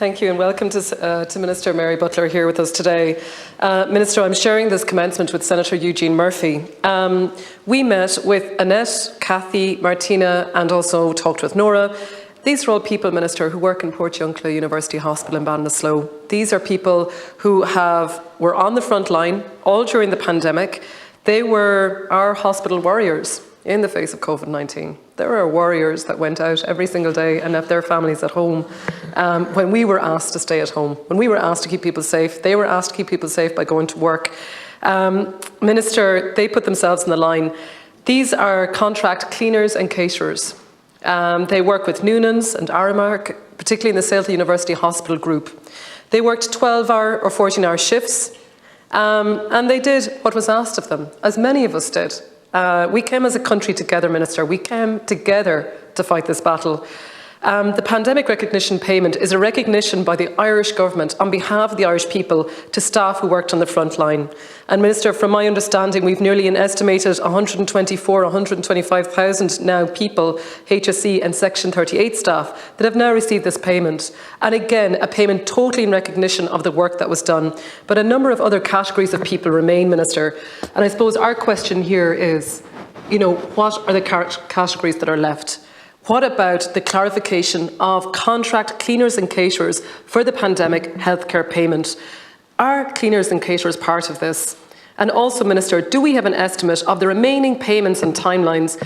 Thank you and welcome to Minister Mary Butler here with us today. Minister, I'm sharing this commencement with Senator Eugene Murphy. We met with Annette, Kathy, Martina and also talked with Nora. These are all people, Minister, who work in Portiuncula University Hospital in Ballinasloe. These are people who were on the front line all during the pandemic. They were our hospital warriors in the face of COVID-19. There are warriors that went out every single day and left their families at home when we were asked to stay at home. When we were asked to keep people safe, they were asked to keep people safe by going to work. Minister, they put themselves in the line. These are contract cleaners and caterers. They work with Noonan's and Aramark, particularly in the Sale University Hospital group. They worked 12-hour or 14-hour shifts, and they did what was asked of them, as many of us did. We came as a country together, Minister. We came together to fight this battle. The pandemic recognition payment is a recognition by the Irish government on behalf of the Irish people to staff who worked on the front line. And Minister, from my understanding, we've nearly an estimated 125,000 now people, HSE and Section 38 staff, that have now received this payment. And again, a payment totally in recognition of the work that was done. But a number of other categories of people remain, Minister. And I suppose our question here is, what are the categories that are left? What about the clarification of contract cleaners and caterers for the pandemic healthcare payment? Are cleaners and caterers part of this? And also, Minister, do we have an estimate of the remaining payments and timelines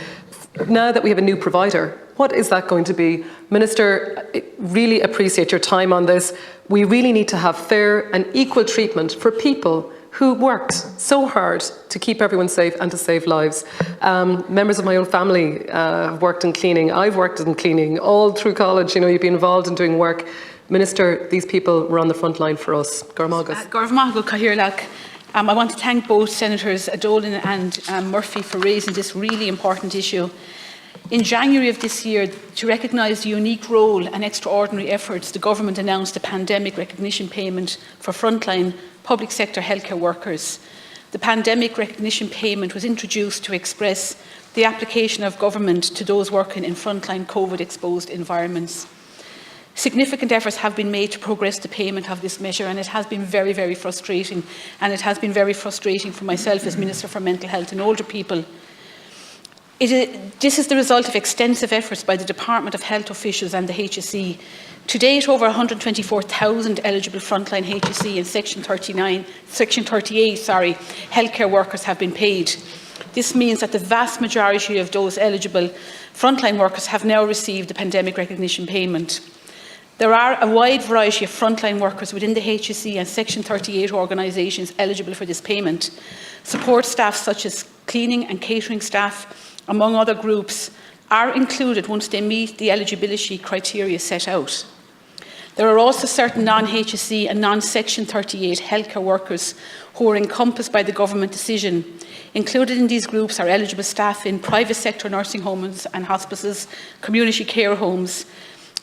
now that we have a new provider? What is that going to be? Minister, I really appreciate your time on this. We really need to have fair and equal treatment for people who worked so hard to keep everyone safe and to save lives. Members of my own family have worked in cleaning. I've worked in cleaning all through college. You've been involved in doing work. Minister, these people were on the front line for us. I want to thank both Senators Dolan and Murphy for raising this really important issue. In January of this year, to recognise the unique role and extraordinary efforts, the Government announced a pandemic recognition payment for frontline public sector healthcare workers. The pandemic recognition payment was introduced to express the application of government to those working in frontline COVID-exposed environments. Significant efforts have been made to progress the payment of this measure, and it has been very, very frustrating. And it has been very frustrating for myself as Minister for Mental Health and Older People. This is the result of extensive efforts by the Department of Health officials and the HSE. To date, over 124,000 eligible frontline HSE and Section 38 healthcare workers have been paid. This means that the vast majority of those eligible frontline workers have now received the pandemic recognition payment. There are a wide variety of frontline workers within the HSE and Section 38 organisations eligible for this payment. Support staff such as cleaning and catering staff, among other groups, are included once they meet the eligibility criteria set out. There are also certain non-HSE and non-Section 38 healthcare workers who are encompassed by the government decision. Included in these groups are eligible staff in private sector nursing homes and hospices, community care homes,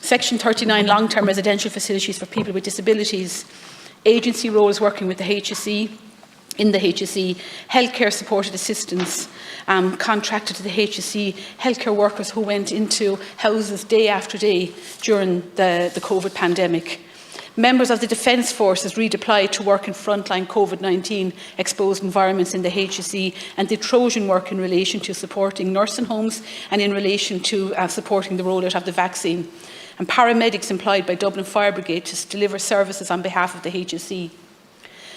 Section 39 long-term residential facilities for people with disabilities, agency roles working with the HSE, in the HSE, healthcare supported assistance contracted to the HSE, healthcare workers who went into houses day after day during the COVID pandemic. Members of the Defence Forces redeployed to work in frontline COVID-19 exposed environments in the HSE, and did Trojan work in relation to supporting nursing homes and in relation to supporting the rollout of the vaccine. And paramedics employed by Dublin Fire Brigade to deliver services on behalf of the HSE.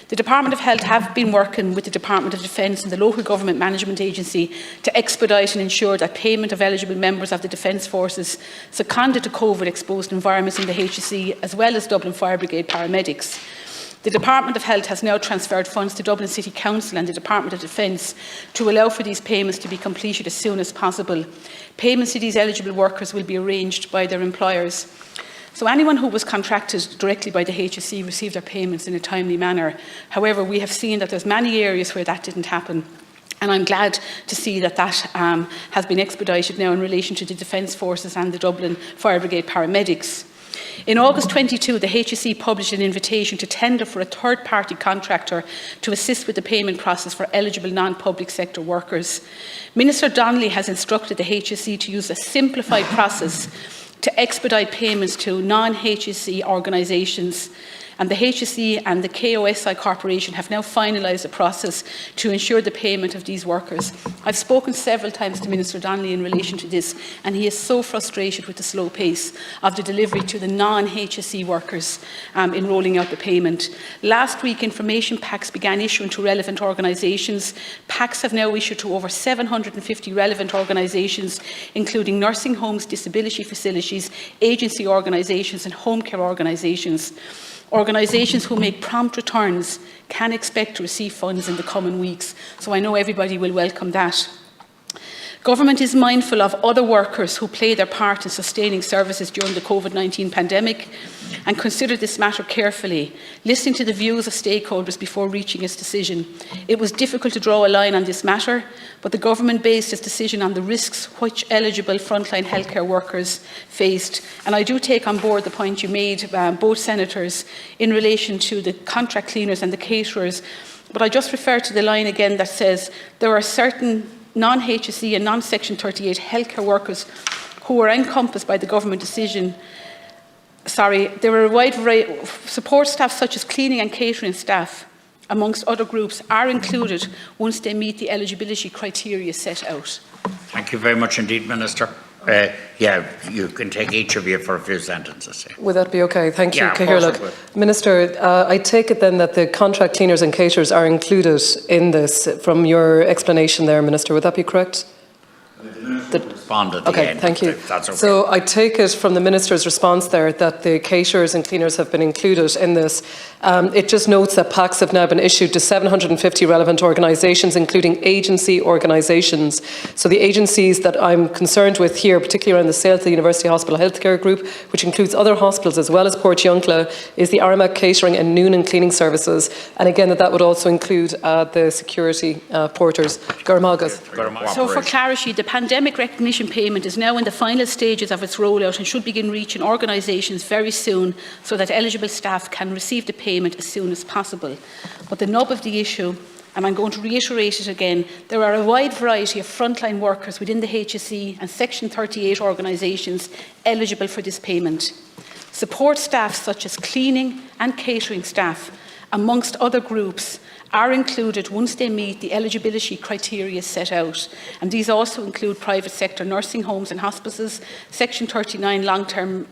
The Department of Health have been working with the Department of Defence and the Local Government Management Agency to expedite and ensure that payment of eligible members of the Defence Forces seconded to COVID-exposed environments in the HSE, as well as Dublin Fire Brigade paramedics. The Department of Health has now transferred funds to Dublin City Council and the Department of Defence to allow for these payments to be completed as soon as possible. Payments to these eligible workers will be arranged by their employers. So anyone who was contracted directly by the HSE received their payments in a timely manner. However, we have seen that there's many areas where that didn't happen. And I'm glad to see that has been expedited now in relation to the Defence Forces and the Dublin Fire Brigade paramedics. In August 22, the HSE published an invitation to tender for a third-party contractor to assist with the payment process for eligible non-public sector workers. Minister Donnelly has instructed the HSE to use a simplified process to expedite payments to non-HSE organisations, and the HSE and the KOSI Corporation have now finalised a process to ensure the payment of these workers. I've spoken several times to Minister Donnelly in relation to this, and he is so frustrated with the slow pace of the delivery to the non-HSE workers in rolling out the payment. Last week, information packs began issuing to relevant organisations. Packs have now issued to over 750 relevant organisations, including nursing homes, disability facilities, agency organisations and home care organisations. Organisations who make prompt returns can expect to receive funds in the coming weeks, so I know everybody will welcome that. Government is mindful of other workers who play their part in sustaining services during the COVID-19 pandemic and consider this matter carefully, listening to the views of stakeholders before reaching its decision. It was difficult to draw a line on this matter, but the Government based its decision on the risks which eligible frontline healthcare workers faced. And I do take on board the point you made, both senators, in relation to the contract cleaners and the caterers. But I just refer to the line again that says there are certain non-HSE and non-Section 38 healthcare workers who are encompassed by the Government decision. There are a wide variety of support staff such as cleaning and catering staff, amongst other groups, are included once they meet the eligibility criteria set out. Thank you very much indeed, Minister. Yeah, you can take each of you for a few sentences. Would that be okay? Thank you, Yeah, Cathaoirleach. Minister, I take it then that the contract cleaners and caterers are included in this from your explanation there, Minister. Would that be correct? Respond at the Okay, end, thank you. if that's okay. So I take it from the Minister's response there that the caterers and cleaners have been included in this. It just notes that packs have now been issued to 750 relevant organisations, including agency organisations. So the agencies that I'm concerned with here, particularly around the sale to the University Hospital Healthcare Group, which includes other hospitals as well as Portiuncula, is the Armagh Catering and Noonan Cleaning Services. And again, that would also include the security porters. Garmagas. So for clarity, the pandemic recognition payment is now in the final stages of its rollout and should begin reaching organisations very soon so that eligible staff can receive the payment as soon as possible. But the nub of the issue, and I'm going to reiterate it again, there are a wide variety of frontline workers within the HSE and Section 38 organisations eligible for this payment. Support staff such as cleaning and catering staff, amongst other groups, are included once they meet the eligibility criteria set out. And these also include private sector nursing homes and hospices, Section 39 long-term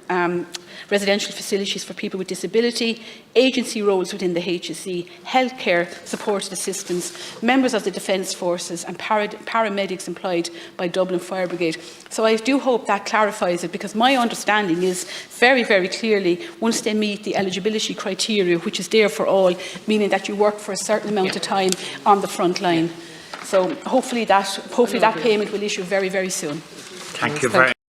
residential facilities for people with disability, agency roles within the HSE, healthcare supported assistance, members of the Defence Forces and paramedics employed by Dublin Fire Brigade. So I do hope that clarifies it, because my understanding is very, very clearly once they meet the eligibility criteria, which is there for all, meaning that you work for a certain amount of time on the front line. So hopefully that payment will issue very, very soon. Thank you very much.